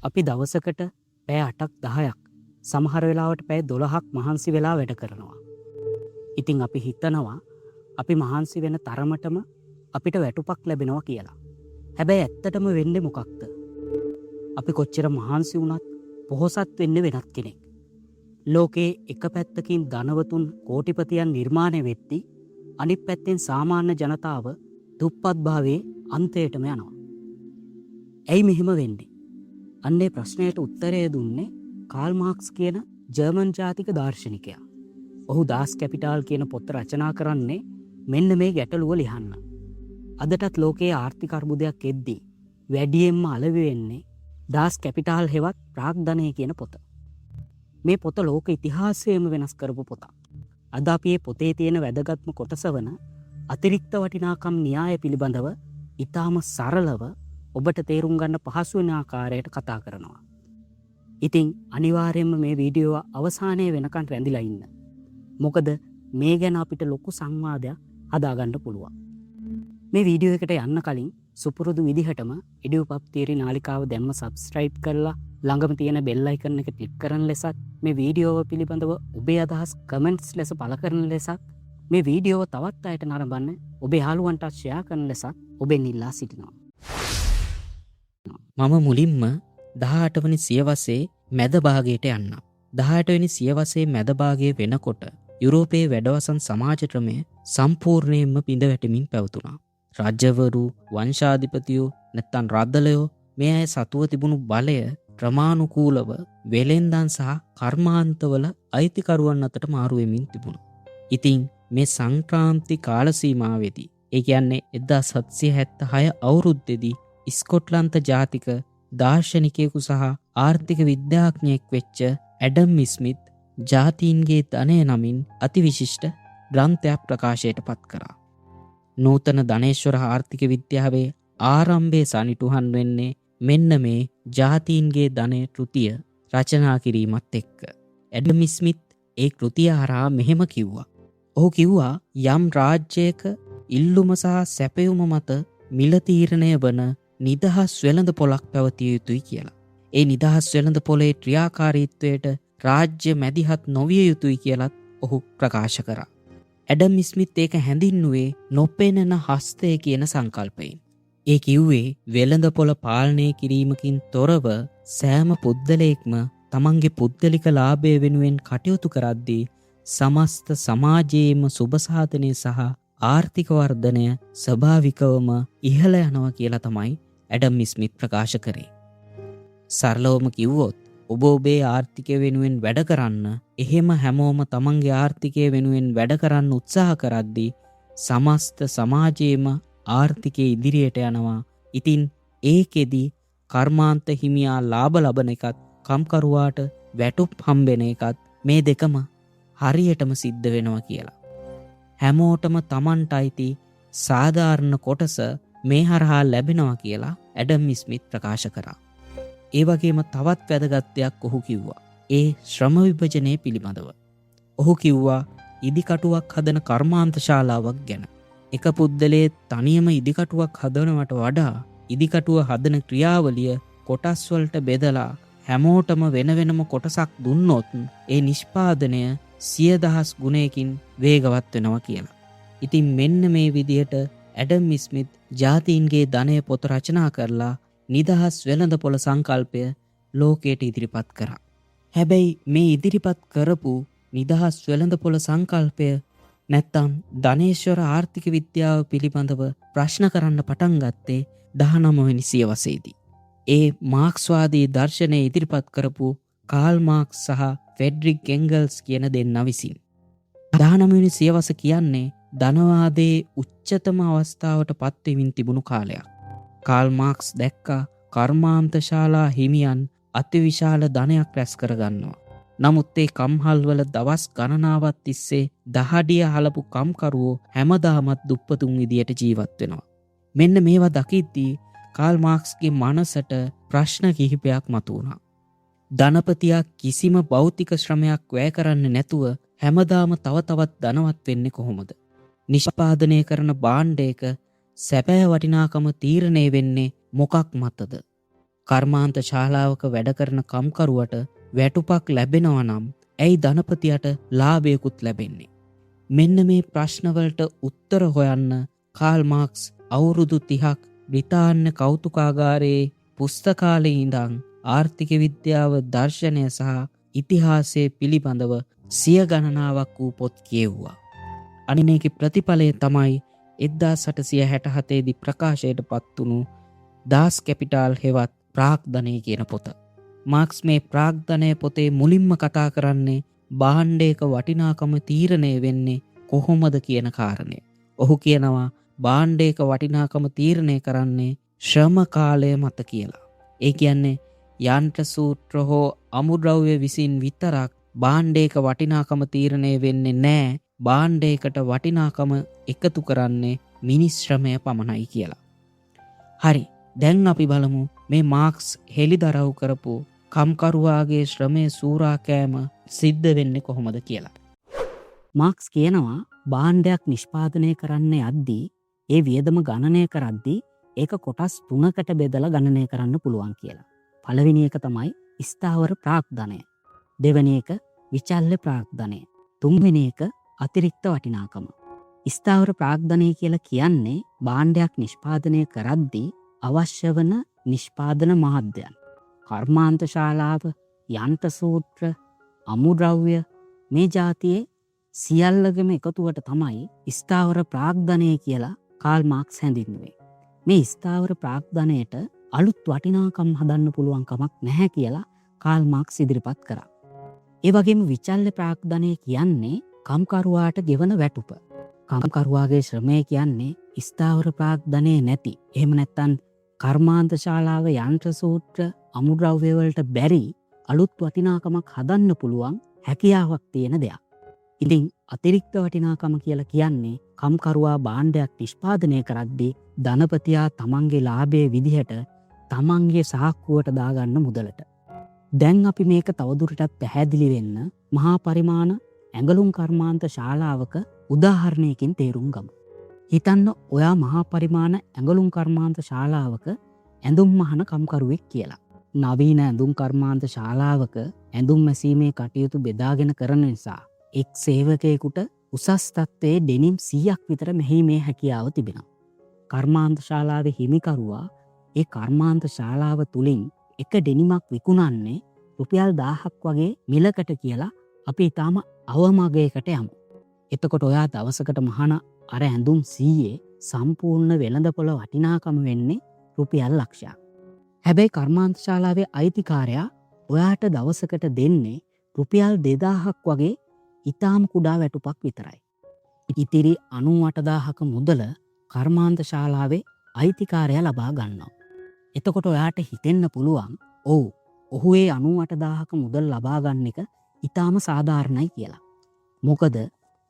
අපි දවසකට පැය 8ක් 10ක් සමහර වෙලාවට පැය 12ක් මහන්සි වෙලා වැඩ කරනවා. ඉතින් අපි හිතනවා අපි මහන්සි වෙන තරමටම අපිට වැටුපක් ලැබෙනවා කියලා. හැබැයි ඇත්තටම වෙන්නේ මොකක්ද? අපි කොච්චර මහන්සි වුණත් පොහොසත් වෙන්නේ වෙනත් කෙනෙක්. ලෝකේ එක පැත්තකින් ධනවතුන් කෝටිපතියන් නිර්මාණය වෙද්දී අනිත් පැත්තෙන් සාමාන්‍ය ජනතාව දුප්පත් භාවයේ අන්තයටම යනවා. ඇයි මෙහෙම වෙන්නේ? අන්නේ ප්‍රශ්නයට උත්තරය දුන්නේ කාල් මාක්ස් කියන ජර්මන් ජාතික දාර්ශනිකයා. ඔහු දාස් කැපිටාල් කියන පොත රචනා කරන්නේ මෙන්න මේ ගැටලුව ලියන්න. අදටත් ලෝකයේ ආර්ථික අර්බුදයක් එද්දී වැඩියෙන්ම අලෙවි වෙන්නේ දාස් කැපිටාල් හෙවත් ප්‍රාග්ධනය කියන පොත. මේ පොත ලෝක ඉතිහාසයම වෙනස් කරපු පොතක්. අද අපි මේ පොතේ තියෙන වැදගත්ම කොටස වන අතිරික්ත වටිනාකම් න්‍යාය පිළිබඳව ඊටාම සරලව ඔබට තේරුම් ගන්න පහසු වෙන ආකාරයට කතා කරනවා. ඉතින් අනිවාර්යයෙන්ම මේ වීඩියෝ අවසානයේ වෙනකන් රැඳිලා ඉන්න. මොකද මේ ගැන අපිට ලොකු සංවාදයක් හදාගන්න පුළුවන්. මේ වීඩියෝ එකට යන්න කලින් සුපුරුදු විදිහටම EduPub Theory නාලිකාව දැම්ම subscribe කරලා ළඟම තියෙන bell icon එක click කරන ලෙසත් මේ වීඩියෝව පිළිබඳව ඔබේ අදහස් comments ලෙස පළ කරන ලෙසත් මේ වීඩියෝව තවත් අයට නරඹන්න ඔබේ යාළුවන්ට share කරන ලෙසත් ඔබෙන් ඉල්ලා සිටිනවා. මම මුලින්ම 18 වෙනි සියවසේ මැද භාගයට යන්නම්. 18 වෙනි සියවසේ මැද භාගයේ වෙනකොට යුරෝපයේ වැඩවසන් සමාජ ක්‍රමය සම්පූර්ණයෙන්ම පිඳ වැටෙමින් පැවතුණා. රජවරු, වංශාධිපතියෝ නැත්තම් රදලයෝ මේ අය සතුව තිබුණු බලය ක්‍රමානුකූලව වෙලෙන්දන් සහ කර්මාන්තවල අයිතිකරුවන් අතට මාරු වෙමින් තිබුණා. ඉතින් මේ සංක්‍රාන්ති කාල සීමාවේදී, ඒ කියන්නේ 1776 අවුරුද්දේදී ස්කොට්ලන්ත ජාතික දාර්ශනිකයෙකු සහ ආර්ථික විද්‍යාඥයෙක් වෙච්ච ඇඩම් ස්මිත් ජාතීන්ගේ ධනය නමින් අතිවිශිෂ්ට ග්‍රන්ථයක් ප්‍රකාශයට පත් කරා. නූතන ධනේශ්වර ආර්ථික විද්‍යාවේ ආරම්භයේ සනිටුහන් වෙන්නේ මෙන්න මේ ජාතීන්ගේ ධනය කෘතිය රචනා කිරීමත් එක්ක. ඇඩම් ස්මිත් ඒ කෘතිය හරහා මෙහෙම කිව්වා. ඔහු කිව්වා යම් රාජ්‍යයක ඉල්ලුම සහ සැපයුම මත මිල තීරණය වන නිදහස් වෙළඳ පොලක් පැවතිය යුතුයි කියලා. ඒ නිදහස් වෙළඳ පොලේ ක්‍රියාකාරීත්වයට රාජ්‍ය මැදිහත් නොවිය යුතුයි කියලත් ඔහු ප්‍රකාශ කරා. ඇඩම් ස්මිත් ඒක හැඳින්නුවේ නොපෙනෙන හස්තය කියන සංකල්පයෙන්. ඒ කිව්වේ වෙළඳ පොළ පාලනය කිරීමකින් තොරව සෑම පුද්ගලයෙක්ම තමන්ගේ පුද්ගලික ලාභය වෙනුවෙන් කටයුතු කරද්දී සමස්ත සමාජයේම සුබසාධනය සහ ආර්ථික වර්ධනය ස්වභාවිකවම ඉහළ යනවා කියලා තමයි ඇඩම් ස්මිත් ප්‍රකාශ කරේ. සරලවම කිව්වොත් ඔබ ඔබේ ආර්ථිකය වෙනුවෙන් වැඩ කරන්න, එහෙම හැමෝම තමන්ගේ ආර්ථිකය වෙනුවෙන් වැඩ කරන්න උත්සාහ කරද්දී සමස්ත සමාජයේම ආර්ථිකය ඉදිරියට යනවා. ඉතින් ඒකෙදි කර්මාන්ත හිමියා ලාභ ලබන එකත් කම්කරුවාට වැටුප් හම්බෙන එකත් මේ දෙකම හරියටම සිද්ධ වෙනවා කියලා. හැමෝටම තමන්ට අයිති සාධාරණ කොටස මේ හරහා ලැබෙනවා කියලා ඇඩම් ස්මිත් ප්‍රකාශ කරා. ඒ වගේම තවත් වැදගත් දෙයක් ඔහු කිව්වා. ඒ ශ්‍රම විභජනය පිළිබඳව. ඔහු කිව්වා ඉදිකටුවක් හදන කර්මාන්ත ශාලාවක් ගැන. එක පුද්ගලයේ තනියම ඉදිකටුවක් හදනවට වඩා ඉදිකටුව හදන ක්‍රියාවලිය කොටස් වලට බෙදලා හැමෝටම වෙන වෙනම කොටසක් දුන්නොත් ඒ නිෂ්පාදනය 100,000 ගුණයකින් වේගවත් වෙනවා කියලා. ඉතින් මෙන්න මේ විදිහට ඇඩම් ස්මිත් ජාතීන්ගේ ධනය පොත රචනා කරලා නිදහස් වෙළඳ පොළ සංකල්පය ලෝකයට ඉදිරිපත් කරා. හැබැයි මේ ඉදිරිපත් කරපු නිදහස් වෙළඳ පොළ සංකල්පය නැත්තම් ධනේශ්වර ආර්ථික විද්‍යාව පිළිබඳව ප්‍රශ්න කරන්න පටන් ගත්තේ 19 වෙනි සියවසේදී. ඒ මාක්ස්වාදී දර්ශනය ඉදිරිපත් කරපු කාල් මාක්ස් සහ ෆෙඩරික් එන්ගල්ස් කියන දෙන්නා විසින්. 19 වෙනි සියවස කියන්නේ ධනවාදයේ උච්චතම අවස්ථාවට පත්වෙමින් තිබුණු කාලයක්. කාල් මාක්ස් දැක්කා කර්මාන්ත ශාලා හිමියන් අතිවිශාල ධනයක් රැස් කරගන්නවා. නමුත් ඒ කම්හල්වල දවස් ගණනාවක් තිස්සේ දහඩිය හලපු කම්කරුවෝ හැමදාමත් දුප්පතුන් විදියට ජීවත් වෙනවා. මෙන්න මේවා දකිද්දී කාල් මාක්ස්ගේ මනසට ප්‍රශ්න කිහිපයක් මතුවුණා. ධනපතියා කිසිම භෞතික ශ්‍රමයක් වැය කරන්නේ නැතුව හැමදාම තව තවත් ධනවත් වෙන්නේ කොහොමද? නිෂ්පාදනය කරන භාණ්ඩයක සැබෑ වටිනාකම තීරණය වෙන්නේ මොකක් මතද? කර්මාන්ත ශාලාවක වැඩ කරන කම්කරුවට වැටුපක් ලැබෙනවා නම් ඇයි ධනපතියට ලාභයකුත් ලැබෙන්නේ? මෙන්න මේ ප්‍රශ්නවලට උත්තර හොයන්න කාල් මාක්ස් අවුරුදු 30ක් බ්‍රිතාන්‍ය කෞතුකාගාරයේ පුස්තකාලයේ ඉඳන් ආර්ථික විද්‍යාව, දර්ශනය සහ ඉතිහාසය පිළිබඳව සිය ගණනාවක් වූ පොත් කියෙව්වා. අනිනේකේ ප්‍රතිඵලය තමයි 1867 දී ප්‍රකාශයට පත් වුණු දාස් කැපිටල් හෙවත් ප්‍රාග්ධනය කියන පොත. මාක්ස් මේ ප්‍රාග්ධනය පොතේ මුලින්ම කතා කරන්නේ භාණ්ඩයක වටිනාකම තීරණය වෙන්නේ කොහොමද කියන කාරණය. ඔහු කියනවා භාණ්ඩයක වටිනාකම තීරණය කරන්නේ ශ්‍රම කාලය මත කියලා. ඒ කියන්නේ යන්ත්‍ර සූත්‍ර හෝ අමුද්‍රව්‍ය විසින් විතරක් භාණ්ඩයක වටිනාකම තීරණය වෙන්නේ නැහැ. භාණ්ඩයකට වටිනාකම එකතු කරන්නේ මිනිස් ශ්‍රමය පමණයි කියලා. හරි. දැන් අපි බලමු මේ මාක්ස් හෙළිදරව් කරපු කම්කරුවාගේ ශ්‍රමයේ සූරාකෑම සිද්ධ වෙන්නේ කොහොමද කියලා. මාක්ස් කියනවා භාණ්ඩයක් නිෂ්පාදනය කරන්න යද්දී ඒ වියදම ගණනය කරද්දී ඒක කොටස් 3කට බෙදලා ගණනය කරන්න පුළුවන් කියලා. පළවෙනි එක තමයි ස්ථාවර ප්‍රාග්ධනය. දෙවෙනි එක විචල්්‍ය ප්‍රාග්ධනය. තුන්වෙනි එක අතිරික්ත වටිනාකම. ස්ථාවර ප්‍රාග්ධනය කියලා කියන්නේ භාණ්ඩයක් නිෂ්පාදනය කරද්දී අවශ්‍ය වන නිෂ්පාදන මාධ්‍යයන්. කර්මාන්ත ශාලාව, යන්ත්‍ර සූත්‍ර, අමුද්‍රව්‍ය මේ જાතියේ සියල්ලගම එකතුවට තමයි ස්ථාවර ප්‍රාග්ධනය කියලා කාල් මාක්ස් හැඳින්වුවේ. මේ ස්ථාවර ප්‍රාග්ධනයට අලුත් වටිනාකම් හදන්න පුළුවන් කමක් නැහැ කියලා කාල් මාක්ස් ඉදිරිපත් කරා. ඒ වගේම විචල්්‍ය ප්‍රාග්ධනය කියන්නේ කම්කරුවාට ගෙවන වැටුප. කම්කරුවාගේ ශ්‍රමය කියන්නේ ස්ථාවර ප්‍රාග්ධනය නැති. එහෙම නැත්නම් කර්මාන්ත ශාලාව, යන්ත්‍ර සූත්‍ර, අමුද්‍රව්‍ය වලට බැරි අලුත් වටිනාකමක් හදන්න පුළුවන් හැකියාවක් තියෙන දෙයක්. ඉතින් අතිරික්ත වටිනාකම කියලා කියන්නේ කම්කරුවා භාණ්ඩයක් නිෂ්පාදනය කරද්දී ධනපතියා තමන්ගේ ලාභයේ විදිහට තමන්ගේ සාක්කුවට දාගන්න මුදලට. දැන් අපි මේක තවදුරටත් පැහැදිලි වෙන්න මහා පරිමාණ ඇඟලුම් කර්මාන්ත ශාලාවක උදාහරණයකින් තේරුම් ගමු. හිතන්න ඔයා මහා පරිමාණ ඇඟලුම් කර්මාන්ත ශාලාවක ඇඳුම් මහන කම්කරුවෙක් කියලා. නවීන ඇඳුම් කර්මාන්ත ශාලාවක ඇඳුම් මැසීමේ කටයුතු බෙදාගෙන කරන නිසා එක් සේවකයෙකුට උසස් තත්ත්වයේ ඩෙනිම් 100ක් විතර මෙහීමේ හැකියාව තිබෙනවා. කර්මාන්ත ශාලාවේ හිමිකරුවා ඒ කර්මාන්ත ශාලාව තුලින් එක ඩෙනිමක් විකුණන්නේ රුපියල් 1000ක් වගේ මිලකට කියලා අපි ඊටාම අවමගයකට යමු. එතකොට ඔයා දවසකට මහන අර ඇඳුම් 100 සම්පූර්ණ වෙළඳපොළ වටිනාකම වෙන්නේ රුපියල් ලක්ෂයක්. හැබැයි කර්මාන්ත ශාලාවේ අයිතිකාරයා ඔයාට දවසකට දෙන්නේ රුපියල් 2000ක් වගේ ඊටාම කුඩා වැටුපක් විතරයි. ඉතිරි 98000ක මුදල කර්මාන්ත ශාලාවේ අයිතිකාරයා ලබා ගන්නවා. එතකොට ඔයාට හිතෙන්න පුළුවන් ඔහු ඒ 98000ක මුදල් ලබා ගන්න එක ඊටාම සාධාරණයි කියලා. මොකද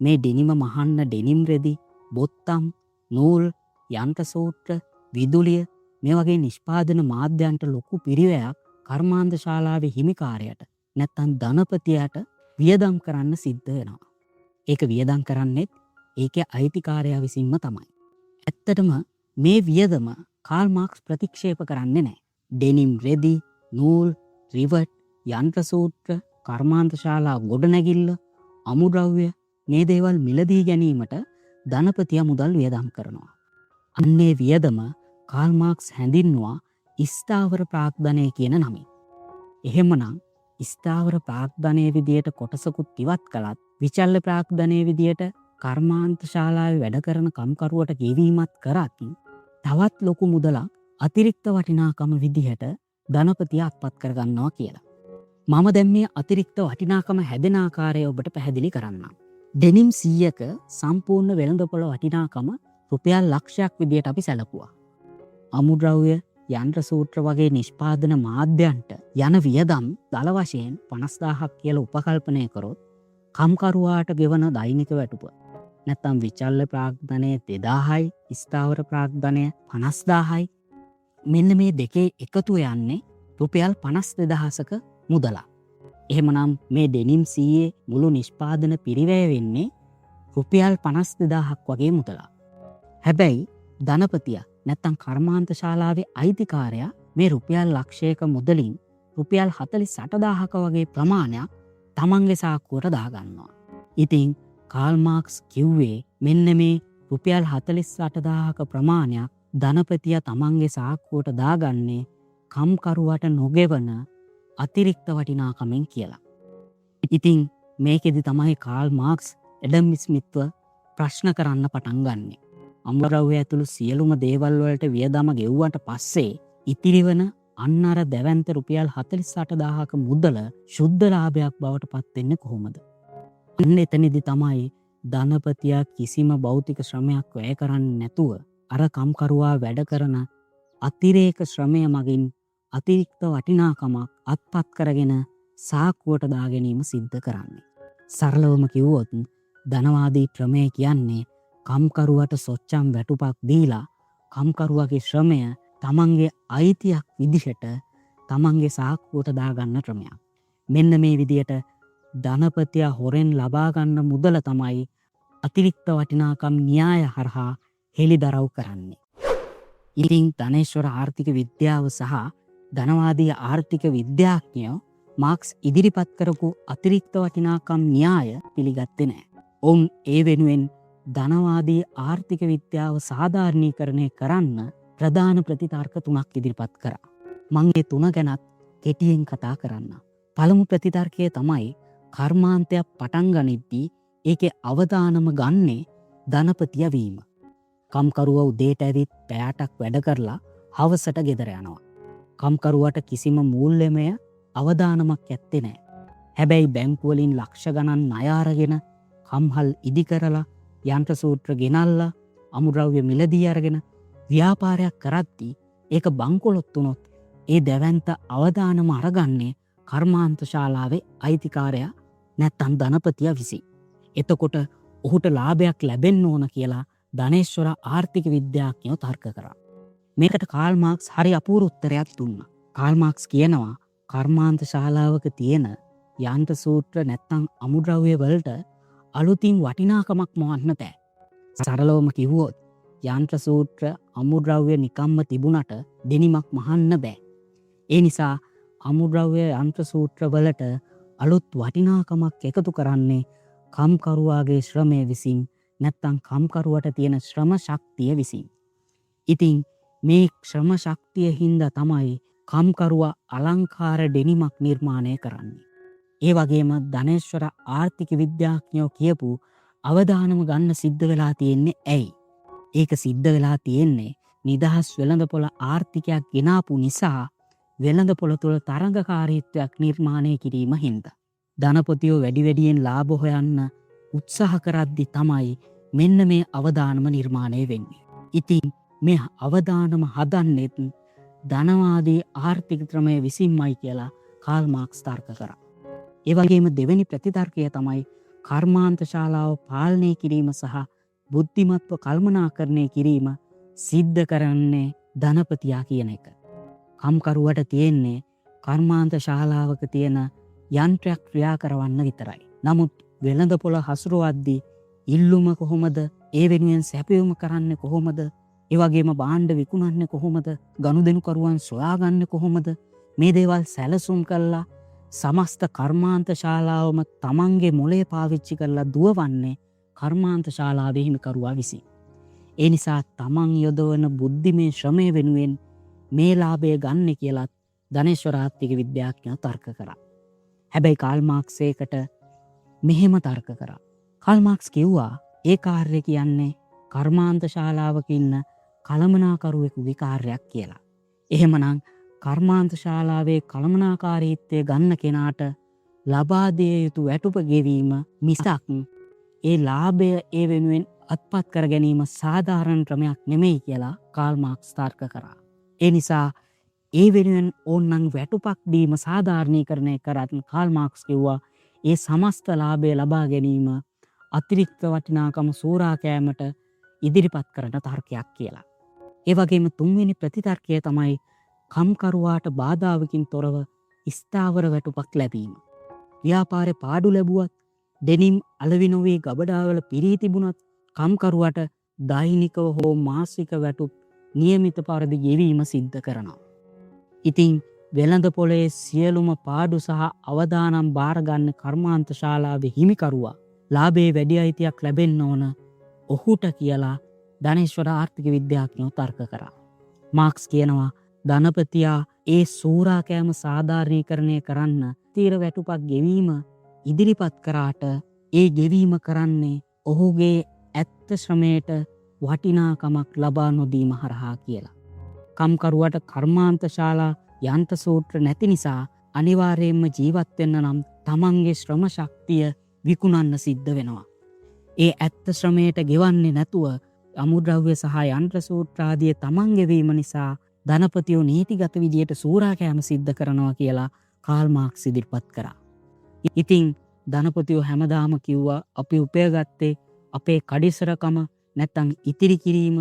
මේ ඩෙනිම මහන්න ඩෙනිම් රෙදි, බොත්තම්, නූල්, යන්ත්‍ර සූත්‍ර, විදුලිය මේ වගේ නිෂ්පාදන මාධ්‍යයන්ට ලොකු පිරිවැයක් කර්මාන්ත ශාලාවේ හිමිකාරයට නැත්තම් ධනපතියට වියදම් කරන්න සිද්ධ වෙනවා. ඒක වියදම් කරන්නෙත් ඒකේ අයිතිකාරයා විසින්ම තමයි. ඇත්තටම මේ වියදම කාල් මාක්ස් ප්‍රතික්ෂේප කරන්නේ නැහැ. ඩෙනිම් රෙදි, නූල්, රිවට්, යන්ත්‍ර සූත්‍ර, කර්මාන්ත ශාලා ගොඩනැගිල්ල, අමුද්‍රව්‍ය මේ දේවල් මිලදී ගැනීමට ධනපතියා මුදල් වියදම් කරනවා. අන්නේ වියදම කාල් මාක්ස් හැඳින්වුවා ස්ථාවර ප්‍රාග්ධනය කියන නමින්. එහෙමනම් ස්ථාවර ප්‍රාග්ධනයේ විදියට කොටසකුත් ඉවත් කළත් විචල්්‍ය ප්‍රාග්ධනයේ විදියට කර්මාන්ත ශාලාවේ වැඩ කරන කම්කරුවට ගෙවීමත් කරත් තවත් ලොකු මුදලක් අතිරික්ත වටිනාකම විදිහට ධනපතියා අත්පත් කරගන්නවා කියලා. මම දැන් මේ අතිරික්ත වටිනාකම හැදෙන ආකාරය ඔබට පැහැදිලි කරන්නම්. ඩෙනිම් 100ක සම්පූර්ණ වෙළඳපොළ වටිනාකම රුපියල් ලක්ෂයක් විදියට අපි සැලකුවා. අමුද්‍රව්‍ය, යන්ත්‍ර සූත්‍ර වගේ නිෂ්පාදන මාධ්‍යයන්ට යන වියදම් දල වශයෙන් 50000ක් කියලා උපකල්පනය කරොත් කම්කරුවාට ගෙවන දෛනික වැටුප නැත්තම් විචල්්‍ය ප්‍රාග්ධනය 2000යි, ස්ථාවර ප්‍රාග්ධනය 50000යි. මෙන්න මේ දෙකේ එකතු යන්නේ රුපියල් 52000ක මුදලක්. එහෙමනම් මේ ඩෙනිම් 100 මුළු නිෂ්පාදන පිරිවැය වෙන්නේ රුපියල් 52000ක් වගේ මුදලක්. හැබැයි ධනපතියා නැත්තම් කර්මාන්ත ශාලාවේ අයිතිකාරයා මේ රුපියල් ලක්ෂයක මුදලින් රුපියල් 48,000ක වගේ ප්‍රමාණයක් තමන්ගේ සාක්කුවට දාගන්නවා. ඉතින් කාල් මාක්ස් කිව්වේ මෙන්න මේ රුපියල් 48,000ක ප්‍රමාණයක් ධනපතියා තමන්ගේ සාක්කුවට දාගන්නේ කම්කරුවට නොගෙවන අතිරික්ත වටිනාකමෙන් කියලා. ඉතින් මේකෙදි තමයි කාල් මාක්ස් ඇඩම් ස්මිත්ව ප්‍රශ්න කරන්න පටන් ගන්නෙ. අමුද්‍රව්‍ය ඇතුළු සියලුම දේවල් වලට වියදම ගෙව්වට පස්සේ ඉතිරිවන අන්න අර දැවැන්ත රුපියල් 48,000ක මුදල ශුද්ධ ලාභයක් බවට පත් වෙන්නේ කොහොමද? අන්න එතනදි තමයි ධනපතියා කිසිම භෞතික ශ්‍රමයක් වැය කරන්නේ නැතුව අර කම්කරුවා වැඩ කරන අතිරේක ශ්‍රමය මගින් අතිරික්ත වටිනාකමක් අත්පත් කරගෙන සාක්කුවට දා ගැනීම සිද්ධ කරන්නේ. සරලවම කිව්වොත් ධනවාදී ක්‍රමය කියන්නේ කම්කරුවට සොච්චම් වැටුපක් දීලා කම්කරුවගේ ශ්‍රමය තමන්ගේ අයිතියක් විදිහට තමන්ගේ සාක්කුවට දාගන්න ක්‍රමයක්. මෙන්න මේ විදියට ධනපතියා හොරෙන් ලබාගන්න මුදල තමයි අතිරික්ත වටිනාකම් න්‍යාය හරහා හෙළිදරව් කරන්නේ. ඉතින් ධනේශ්වර ආර්ථික විද්‍යාව සහ ධනවාදී ආර්ථික විද්‍යාඥයෝ මාක්ස් ඉදිරිපත් කරපු අතිරික්ත වටිනාකම් න්‍යාය පිළිගත්තේ නැහැ. ඔවුන් ඒ වෙනුවෙන් ධනවාදී ආර්ථික විද්‍යාව සාධාරණීකරණය කරන්න ප්‍රධාන ප්‍රතිතර්ක 3ක් ඉදිරිපත් කරා. මම ඒ 3 ගැනත් කෙටියෙන් කතා කරන්න. පළමු ප්‍රතිතර්කය තමයි කර්මාන්තයක් පටන් ගනිද්දී ඒකේ අවදානම ගන්නේ ධනපතියා වීම. කම්කරුවා උදේට ඇවිත් පැයටක් වැඩ කරලා හවසට ගෙදර යනවා. කම්කරුවාට කිසිම මූල්‍යමය අවදානමක් ඇත්තේ නැහැ. හැබැයි බැංකු වලින් ලක්ෂ ගණන් ණය අරගෙන කම්හල් ඉදි කරලා යන්ත්‍ර සූත්‍ර ගෙනල්ලා අමුද්‍රව්‍ය මිලදී අරගෙන ව්‍යාපාරයක් කරද්දී ඒක බංකොලොත් වුණොත් ඒ දැවැන්ත අවදානම අරගන්නේ කර්මාන්ත ශාලාවේ අයිතිකාරයා නැත්තම් ධනපතියා විසින්. එතකොට ඔහුට ලාභයක් ලැබෙන්න ඕන කියලා ධනේශ්වර ආර්ථික විද්‍යාඥයෝ තර්ක කරා. මේකට කාල් මාක්ස් හරි අපූර්ව උත්තරයක් දුන්නා. කාල් මාක්ස් කියනවා කර්මාන්ත ශාලාවක තියෙන යන්ත්‍ර සූත්‍ර නැත්තම් අමුද්‍රව්‍ය වලට අලුතින් වටිනාකමක් මොවන්න බෑ. සරලවම කිව්වොත් යන්ත්‍ර සූත්‍ර අමුද්‍රව්‍ය නිකම්ම තිබුණට දෙනිමක් මහන්න බෑ. ඒ නිසා අමුද්‍රව්‍ය යන්ත්‍ර සූත්‍ර වලට අලුත් වටිනාකමක් එකතු කරන්නේ කම්කරුවාගේ ශ්‍රමය විසින් නැත්තම් කම්කරුවට තියෙන ශ්‍රම ශක්තිය විසින්. ඉතින් මේ ශ්‍රම ශක්තිය හින්දා තමයි කම්කරුවා අලංකාර ඩෙනිමක් නිර්මාණය කරන්නේ. ඒ වගේම ධනේශ්වර ආර්ථික විද්‍යාඥයෝ කියපු අවදානම ගන්න සිද්ධ වෙලා තියෙන්නේ ඇයි? ඒක සිද්ධ වෙලා තියෙන්නේ නිදහස් වෙළඳපොළ ආර්ථිකයක් ගෙනාපු නිසා වෙළඳපොළ තුළ තරඟකාරීත්වයක් නිර්මාණය කිරීම හින්දා. ධනපතියෝ වැඩි වැඩියෙන් ලාභ හොයන්න උත්සාහ කරද්දි තමයි මෙන්න මේ අවදානම නිර්මාණය වෙන්නේ. ඉතින් මේ අවදානම හදන්නෙත් ධනවාදී ආර්ථික ක්‍රමය විසින්මයි කියලා කාල් මාක්ස් තර්ක කරා. ඒ වගේම දෙවෙනි ප්‍රතිතර්කය තමයි කර්මාන්ත ශාලාව පාලනය කිරීම සහ බුද්ධිමත්ව කල්පනාකරණය කිරීම සිද්ධ කරන්නේ ධනපතියා කියන එක. කම්කරුවට තියෙන්නේ කර්මාන්ත ශාලාවක තියෙන යන්ත්‍රයක් ක්‍රියා කරවන්න විතරයි. නමුත් වෙළඳපොළ හසුරුවද්දී ඉල්ලුම කොහොමද? ඒ වෙනුවෙන් සැපයුම කරන්නේ කොහොමද? ඒ වගේම භාණ්ඩ විකුණන්නේ කොහොමද? ගනුදෙනුකරුවන් සොයාගන්නේ කොහොමද? මේ දේවල් සැලසුම් කළා සමස්ත කර්මාන්ත ශාලාවම තමන්ගේ මොලේ පාවිච්චි කරලා දුවවන්නේ කර්මාන්ත ශාලාවේ හිමිකරුවා විසින්. ඒ නිසා තමන් යොදවන බුද්ධිමය ශ්‍රමය වෙනුවෙන් මේ ලාභය ගන්න කියලත් ධනේශ්වර ආර්ථික විද්‍යාඥයෝ තර්ක කරා. හැබැයි කාල් මාක්ස් ඒකට මෙහෙම තර්ක කරා. කාල් මාක්ස් කිව්වා ඒ කාර්යය කියන්නේ කර්මාන්ත ශාලාවක ඉන්න කළමනාකරුවෙකුගේ කාර්යයක් කියලා. එහෙමනම් කර්මාන්ත ශාලාවේ කළමනාකාරීත්වය ගන්න කෙනාට ලබා දිය යුතු වැටුප ගෙවීම මිසක් ඒ ලාභය ඒ වෙනුවෙන් අත්පත් කර ගැනීම සාධාරණ ක්‍රමයක් නෙමෙයි කියලා කාල් මාක්ස් තර්ක කරා. ඒ නිසා ඒ වෙනුවෙන් ඕන්නම් වැටුපක් දීම සාධාරණීකරණය කරත් කාල් මාක්ස් කිව්වා ඒ සමස්ත ලාභය ලබා ගැනීම අතිරික්ත වටිනාකම සූරා කෑමට ඉදිරිපත් කරන තර්කයක් කියලා. ඒ වගේම තුන්වෙනි ප්‍රතිතර්කය තමයි කම්කරුවාට බාධාවකින් තොරව ස්ථාවර වැටුපක් ලැබීම. ව්‍යාපාරේ පාඩු ලැබුවත් දෙනිම් අලවි නොවේ ගබඩාවල පිරී තිබුණත් කම්කරුවාට දෛනිකව හෝ මාසික වැටුප් නියමිත පරිදි ගෙවීම සිද්ධ කරනවා. ඉතින් වෙළඳ පොලේ සියලුම පාඩු සහ අවදානම් භාරගන්න කර්මාන්ත ශාලාවේ හිමිකරුවා ලාභයේ වැඩි අයිතියක් ලැබෙන්න ඕන ඔහුට කියලා ධනේශ්වර ආර්ථික විද්‍යාඥයෝ තර්ක කරා. මාක්ස් කියනවා ධනපතියා ඒ සූරාකෑම සාධාරණීකරණය කරන්න තීර වැටුපක් ගෙවීම ඉදිරිපත් කරාට ඒ ගෙවීම කරන්නේ ඔහුගේ ඇත්ත ශ්‍රමයට වටිනාකමක් ලබා නොදීම හරහා කියලා. කම්කරුවට කර්මාන්ත ශාලා යන්ත්‍ර සූත්‍ර නැති නිසා අනිවාර්යයෙන්ම ජීවත් වෙන්න නම් තමන්ගේ ශ්‍රම ශක්තිය විකුණන්න සිද්ධ වෙනවා. ඒ ඇත්ත ශ්‍රමයට ගෙවන්නේ නැතුව අමුද්‍රව්‍ය සහ යන්ත්‍ර සූත්‍ර ආදී තමන් ගෙවීම නිසා ධනපතියෝ නීතිගත විදියට සූරාකෑම සිද්ධ කරනවා කියලා කාල් මාක්ස් ඉදිරිපත් කරා. ඉතින් ධනපතියෝ හැමදාම කිව්වා අපි උපයගත්තේ අපේ කඩිසරකම නැත්තං ඉතිරි කිරීම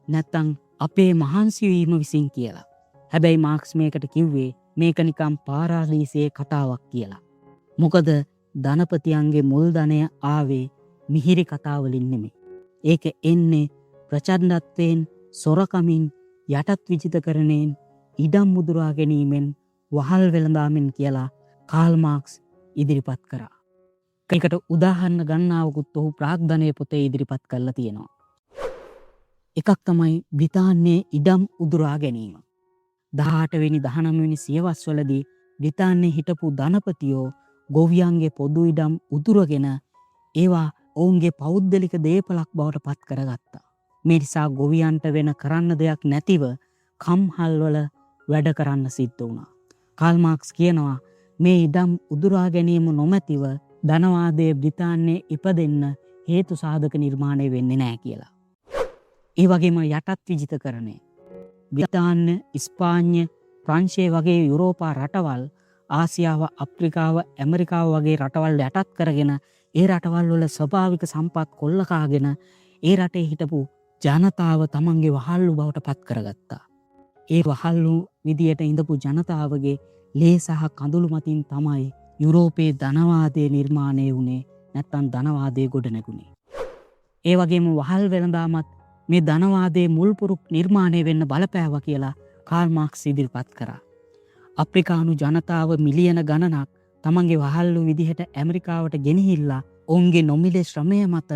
නැත්තං අපේ මහන්සිවීම විසින් කියලා. හැබැයි මාක්ස් මේකට කිව්වේ මේක නිකම් පාරාලීසියේ කතාවක් කියලා. මොකද ධනපතියන්ගේ මුල් ධනය ආවේ මිහිරි කතාවලින් නෙමෙයි. ඒක එන්නේ ප්‍රචණ්ඩත්වයෙන්, සොරකමින්, යටත් විජිත කරණයෙන්, ඉඩම් මුදුරා ගැනීමෙන්, වහල් වෙළඳාමෙන් කියලා කාල් මාක්ස් ඉදිරිපත් කරා. ඒකට උදාහරණ ගණනාවකුත් ඔහු ප්‍රාග්ධනය පොතේ ඉදිරිපත් කරලා තියෙනවා. එකක් තමයි බ්‍රිතාන්‍යයේ ඉඩම් උදුරා ගැනීම. 18 වෙනි 19 වෙනි සියවස්වලදී බ්‍රිතාන්‍යයේ හිටපු ධනපතියෝ ගොවියන්ගේ පොදු ඉඩම් උදුරගෙන ඒවා ඔවුන්ගේ පෞද්ගලික දේපලක් බවට පත් කරගත්තා. මේ නිසා ගොවියන්ට වෙන කරන්න දෙයක් නැතිව කම්හල්වල වැඩ කරන්න සිද්ධ වුණා. කාල් මාක්ස් කියනවා මේ ඉඩම් උදුරා ගැනීම නොමැතිව ධනවාදයේ බ්‍රිතාන්‍යයේ ඉපදෙන්න හේතු සාධක නිර්මාණය වෙන්නේ නැහැ කියලා. ඒ වගේම යටත් විජිතකරණය. බ්‍රිතාන්‍ය, ඉස්පාඤ්ඤ, ප්‍රංශය වගේ යුරෝපා රටවල් ආසියාව, අප්‍රිකාව, ඇමරිකාව වගේ රටවල් යටත් කරගෙන ඒ රටවල් වල ස්වභාවික සම්පත් කොල්ලකාගෙන ඒ රටේ හිටපු ජනතාව තමන්ගේ වහල්ලු බවට පත් කරගත්තා. ඒ වහල්ලු විදියට ඉඳපු ජනතාවගේ ලේ සහ කඳුළු මතින් තමයි යුරෝපයේ ධනවාදය නිර්මාණය වුණේ, නැත්තම් ධනවාදය ගොඩ නැගුණේ. ඒ වගේම වහල් වෙළඳාමත් මේ ධනවාදයේ මුල්පුරුක් නිර්මාණය වෙන්න බලපෑවා කියලා කාල් මාක්ස් ඉදිරිපත් කරා. අප්‍රිකානු ජනතාව මිලියන ගණනක් තමන්ගේ වහල්ලු විදිහට ඇමරිකාවට ගෙනහිල්ලා ඔවුන්ගේ නොමිලේ ශ්‍රමය මත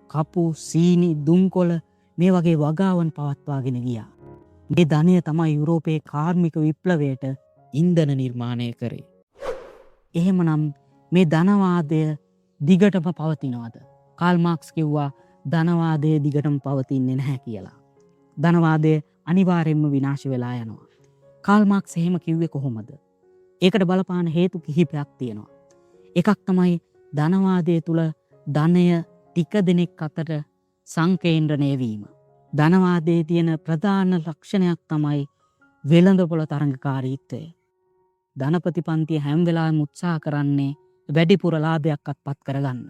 කපු, සීනි, දුම්කොළ මේ වගේ වගාවන් පවත්වාගෙන ගියා. මේ ධනය තමයි යුරෝපයේ කාර්මික විප්ලවයට ඉන්ධන නිර්මාණය කරේ. එහෙමනම් මේ ධනවාදය දිගටම පවතිනවද? කාල් මාක්ස් කිව්වා ධනවාදය දිගටම පවතින්නේ නැහැ කියලා. ධනවාදය අනිවාර්යෙන්ම විනාශ වෙලා යනවා. කාල් මාක්ස් එහෙම කිව්වේ කොහොමද? ඒකට බලපාන හේතු කිහිපයක් තියෙනවා. එකක් තමයි ධනවාදය තුල ධනය ටික දෙනෙක් අතර සංකේන්ද්‍රණය වීම. ධනවාදයේ තියෙන ප්‍රධාන ලක්ෂණයක් තමයි වෙළඳපොළ තරඟකාරීත්වය. ධනපති පන්තිය හැම වෙලාවෙම උත්සාහ කරන්නේ වැඩිපුර ලාභයක්වත් පත් කරගන්න.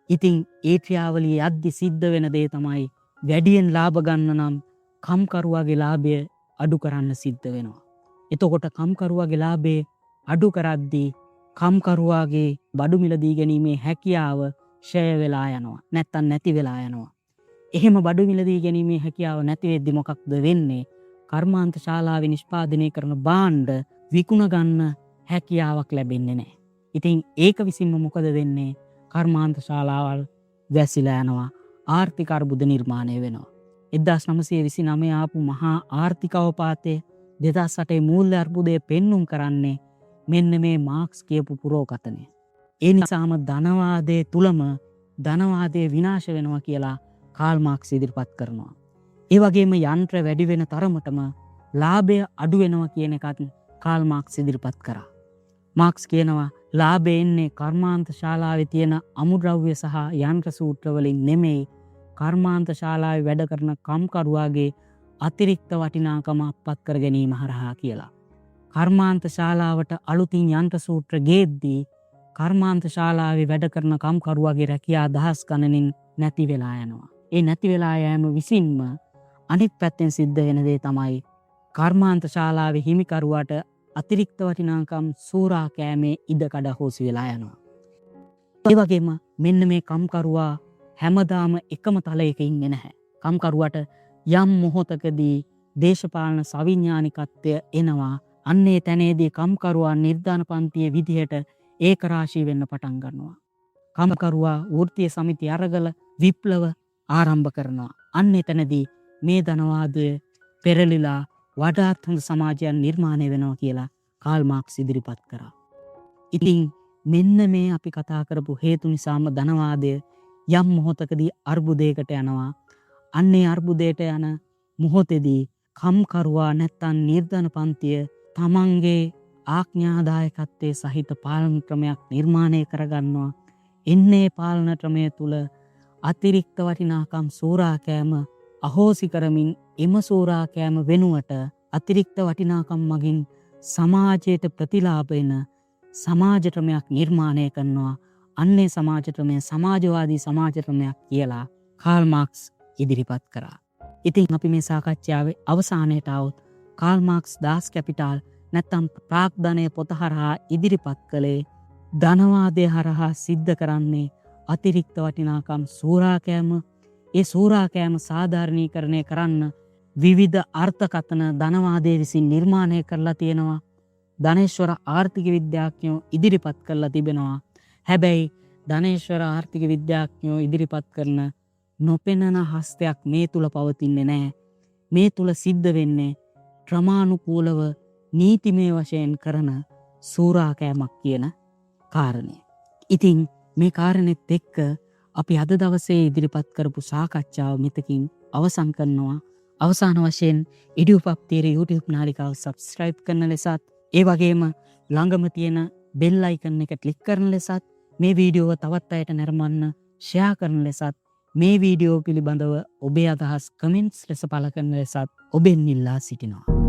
ඉතින් ඒ ක්‍රියාවලිය යද්දි සිද්ධ වෙන දේ තමයි වැඩියෙන් ලාභ ගන්න නම් කම්කරුවාගේ ලාභය අඩු කරන්න සිද්ධ වෙනවා. එතකොට කම්කරුවාගේ ලාභය අඩු කරද්දී කම්කරුවාගේ බඩු මිල දී ගැනීමේ හැකියාව ෂය වෙලා යනවා. නැත්තම් නැති වෙලා යනවා. එහෙම බඩු මිල දී ගැනීමේ හැකියාව නැති වෙද්දි මොකක්ද වෙන්නේ? කර්මාන්ත ශාලාවේ නිෂ්පාදනය කරන භාණ්ඩ විකුණ ගන්න හැකියාවක් ලැබෙන්නේ නැහැ. ඉතින් ඒක විසින්ම මොකද වෙන්නේ? කර්මාන්ත ශාලාවල් වැසිලා යනවා. ආර්ථික අර්බුද නිර්මාණය වෙනවා. 1929 ආපු මහා ආර්ථික අවපාතය 2008 මූල්‍ය අර්බුදය පෙන්눔 කරන්නේ මෙන්න මේ මාක්ස් කියපු පුරෝකතනය. ඒ නිසාම ධනවාදයේ තුලම ධනවාදය විනාශ වෙනවා කියලා කාල් මාක්ස් ඉදිරිපත් කරනවා. ඒ වගේම යන්ත්‍ර වැඩි වෙන තරමටම ලාභය අඩු වෙනවා කියන එකත් කාල් මාක්ස් ඉදිරිපත් කරා. මාක්ස් කියනවා ලාභය එන්නේ කර්මාන්ත ශාලාවේ තියෙන අමුද්‍රව්‍ය සහ යන්ත්‍ර සූත්‍ර වලින් නෙමෙයි, කර්මාන්ත ශාලාවේ වැඩ කරන කම්කරුවාගේ අතිරික්ත වටිනාකම අත්පත් කර ගැනීම හරහා කියලා. කර්මාන්ත ශාලාවට අලුතින් යන්ත්‍ර සූත්‍ර ගේද්දී කර්මාන්ත ශාලාවේ වැඩ කරන කම්කරුවාගේ රැකියා දහස් ගණනින් නැති වෙලා යනවා. ඒ නැති වෙලා යෑම විසින්ම අනිත් පැත්තෙන් සිද්ධ වෙන දේ තමයි කර්මාන්ත ශාලාවේ හිමිකරුවාට අතිරික්ත වටිනාකම් සූරා කෑමේ ඉඩකඩ හොසි වෙලා යනවා. ඒ වගේම මෙන්න මේ කම්කරුවා හැමදාම එකම තලයක ඉන්නේ නැහැ. කම්කරුවාට යම් මොහොතකදී දේශපාලන සවිඥානිකත්වය එනවා. අන්නේ තැනේදී කම්කරුවා නිර්ධාන පන්තියේ විදිහට ඒකරාශී වෙන්න පටන් ගන්නවා. කම්කරුවා වෘත්තීය සමිති අරගල විප්ලව ආරම්භ කරනවා. අන්න එතනදී මේ ධනවාදය පෙරලිලා වඩාත් හොඳ සමාජයක් නිර්මාණය වෙනවා කියලා කාල් මාක්ස් ඉදිරිපත් කරා. ඉතින් මෙන්න මේ අපි කතා කරපු හේතු නිසාම ධනවාදය යම් මොහොතකදී අර්බුදයකට යනවා. අන්නේ අර්බුදයට යන මොහොතේදී කම්කරුවා නැත්තම් නිර්ධන පන්තිය තමන්ගේ ආඥාදායකත්වයේ සහිත පාලන ක්‍රමයක් නිර්මාණය කරගන්නවා. එන්නේ පාලන ක්‍රමය තුළ අතිරික්ත වටිනාකම් සෝරාකෑම අහෝසි කරමින් එම සෝරාකෑම වෙනුවට අතිරික්ත වටිනාකම් මගින් සමාජයට ප්‍රතිලාභ වෙන සමාජ ක්‍රමයක් නිර්මාණය කරනවා. අන්නේ සමාජ ක්‍රමය සමාජවාදී සමාජ ක්‍රමයක් කියලා කාල් මාක්ස් ඉදිරිපත් කරා. ඉතින් අපි මේ සාකච්ඡාවේ අවසානයට આવොත් කාල් මාක්ස් දාස් කැපිටල් නැත්තම් ප්‍රාග්ධනය පොත හරහා ඉදිරිපත් කළේ ධනවාදය හරහා සිද්ධ කරන්නේ අතිරික්ත වටිනාකම් සෝරාකෑම. ඒ සෝරාකෑම සාධාරණීකරණය කරන්න විවිධ අර්ථකථන ධනවාදය විසින් නිර්මාණය කරලා තියෙනවා. ධනේශ්වර ආර්ථික විද්‍යාඥයෝ ඉදිරිපත් කරලා තිබෙනවා. හැබැයි ධනේශ්වර ආර්ථික විද්‍යාඥයෝ ඉදිරිපත් කරන නොපෙනෙන හස්තයක් මේ තුල පවතින්නේ නැහැ. මේ තුල සිද්ධ වෙන්නේ ක්‍රමානුකූලව නීතිමය වශයෙන් කරන සෝරාකෑමක් කියන කාරණය. ඉතින් මේ කාරණෙත් එක්ක අපි අද දවසේ ඉදිරිපත් කරපු සාකච්ඡාව මෙතකින් අවසන් කරනවා. අවසාන වශයෙන් ඉඩියුපප්තියේ YouTube නාලිකාව subscribe කරන ලෙසත් ඒ වගේම ළඟම තියෙන bell icon එක click කරන ලෙසත් මේ වීඩියෝව තවත් අයට නරඹන්න share කරන ලෙසත් මේ වීඩියෝ පිළිබඳව ඔබේ අදහස් comments ලෙස පළ කරන ලෙසත් ඔබෙන් ඉල්ලා සිටිනවා.